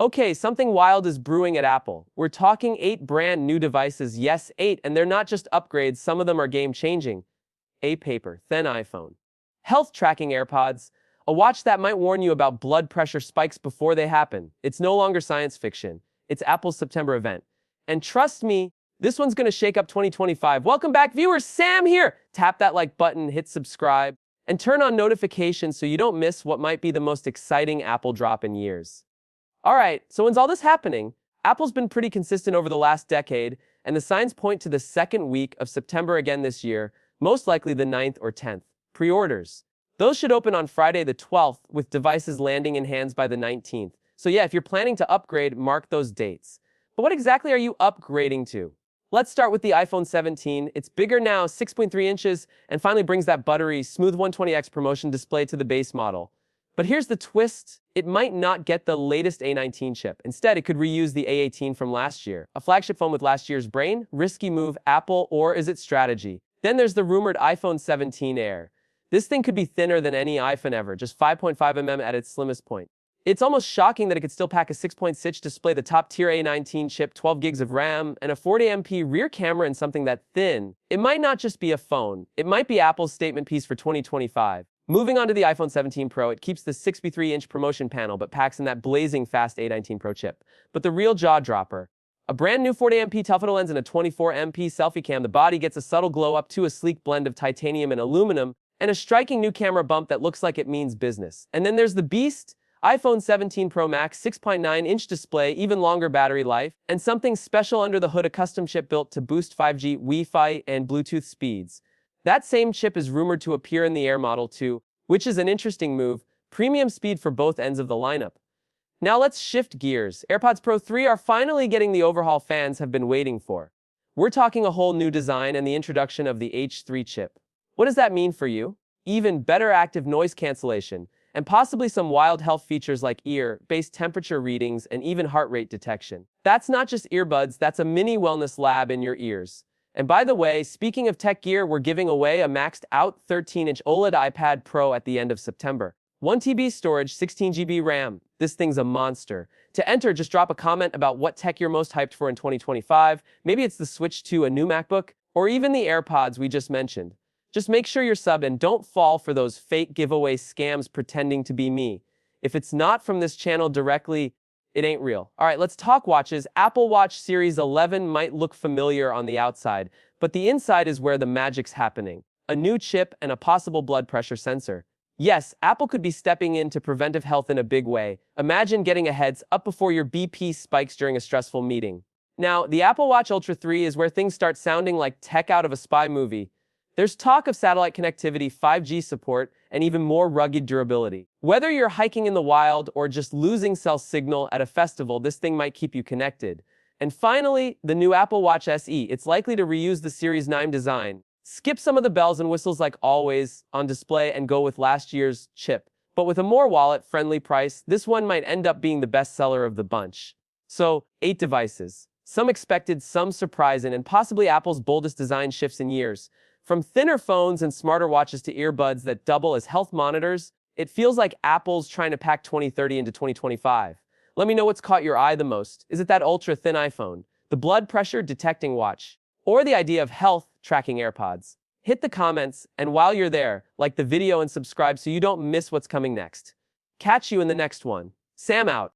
Okay, something wild is brewing at Apple. We're talking 8 brand new devices, yes, 8, and they're not just upgrades, some of them are game-changing. A paper, thin iPhone. Health tracking AirPods, a watch that might warn you about blood pressure spikes before they happen. It's no longer science fiction. It's Apple's September event. And trust me, this one's gonna shake up 2025. Welcome back, viewers. Sam here. Tap that like button, hit subscribe, and turn on notifications so you don't miss what might be the most exciting Apple drop in years. Alright, so when's all this happening? Apple's been pretty consistent over the last decade, and the signs point to the second week of September again this year, most likely the 9th or 10th. Pre-orders. Those should open on Friday the 12th, with devices landing in hands by the 19th. So yeah, if you're planning to upgrade, mark those dates. But what exactly are you upgrading to? Let's start with the iPhone 17. It's bigger now, 6.3 inches, and finally brings that buttery, smooth 120X promotion display to the base model. But here's the twist. It might not get the latest A19 chip. Instead, it could reuse the A18 from last year. A flagship phone with last year's brain? Risky move, Apple, or is it strategy? Then there's the rumored iPhone 17 Air. This thing could be thinner than any iPhone ever, just 5.5 mm at its slimmest point. It's almost shocking that it could still pack a 6.6 display, the top-tier A19 chip, 12 gigs of RAM, and a 40MP rear camera in something that thin. It might not just be a phone. It might be Apple's statement piece for 2025. Moving on to the iPhone 17 Pro, it keeps the 63-inch promotion panel but packs in that blazing fast A19 Pro chip. But the real jaw-dropper, a brand new 40MP telephoto lens and a 24MP selfie cam. The body gets a subtle glow up to a sleek blend of titanium and aluminum, and a striking new camera bump that looks like it means business. And then there's the beast, iPhone 17 Pro Max, 6.9-inch display, even longer battery life, and something special under the hood, a custom chip built to boost 5G, Wi-Fi, and Bluetooth speeds. That same chip is rumored to appear in the Air Model 2, which is an interesting move, premium speed for both ends of the lineup. Now let's shift gears. AirPods Pro 3 are finally getting the overhaul fans have been waiting for. We're talking a whole new design and the introduction of the H3 chip. What does that mean for you? Even better active noise cancellation, and possibly some wild health features like ear-based temperature readings and even heart rate detection. That's not just earbuds, that's a mini wellness lab in your ears. And by the way, speaking of tech gear, we're giving away a maxed-out 13-inch OLED iPad Pro at the end of September. 1 TB storage, 16 GB RAM. This thing's a monster. To enter, just drop a comment about what tech you're most hyped for in 2025. Maybe it's the switch to a new MacBook, or even the AirPods we just mentioned. Just make sure you're subbed and don't fall for those fake giveaway scams pretending to be me. If it's not from this channel directly, it ain't real. Alright, let's talk watches. Apple Watch Series 11 might look familiar on the outside, but the inside is where the magic's happening. A new chip and a possible blood pressure sensor. Yes, Apple could be stepping into preventive health in a big way. Imagine getting a heads up before your BP spikes during a stressful meeting. Now, the Apple Watch Ultra 3 is where things start sounding like tech out of a spy movie. There's talk of satellite connectivity, 5G support, and even more rugged durability. Whether you're hiking in the wild or just losing cell signal at a festival, this thing might keep you connected. And finally, the new Apple Watch SE. It's likely to reuse the Series 9 design. Skip some of the bells and whistles like always on display and go with last year's chip. But with a more wallet-friendly price, this one might end up being the best seller of the bunch. So, 8 devices. Some expected, some surprising, and possibly Apple's boldest design shifts in years. From thinner phones and smarter watches to earbuds that double as health monitors, it feels like Apple's trying to pack 2030 into 2025. Let me know what's caught your eye the most. Is it that ultra-thin iPhone, the blood pressure detecting watch, or the idea of health tracking AirPods? Hit the comments, and while you're there, like the video and subscribe so you don't miss what's coming next. Catch you in the next one. Sam out.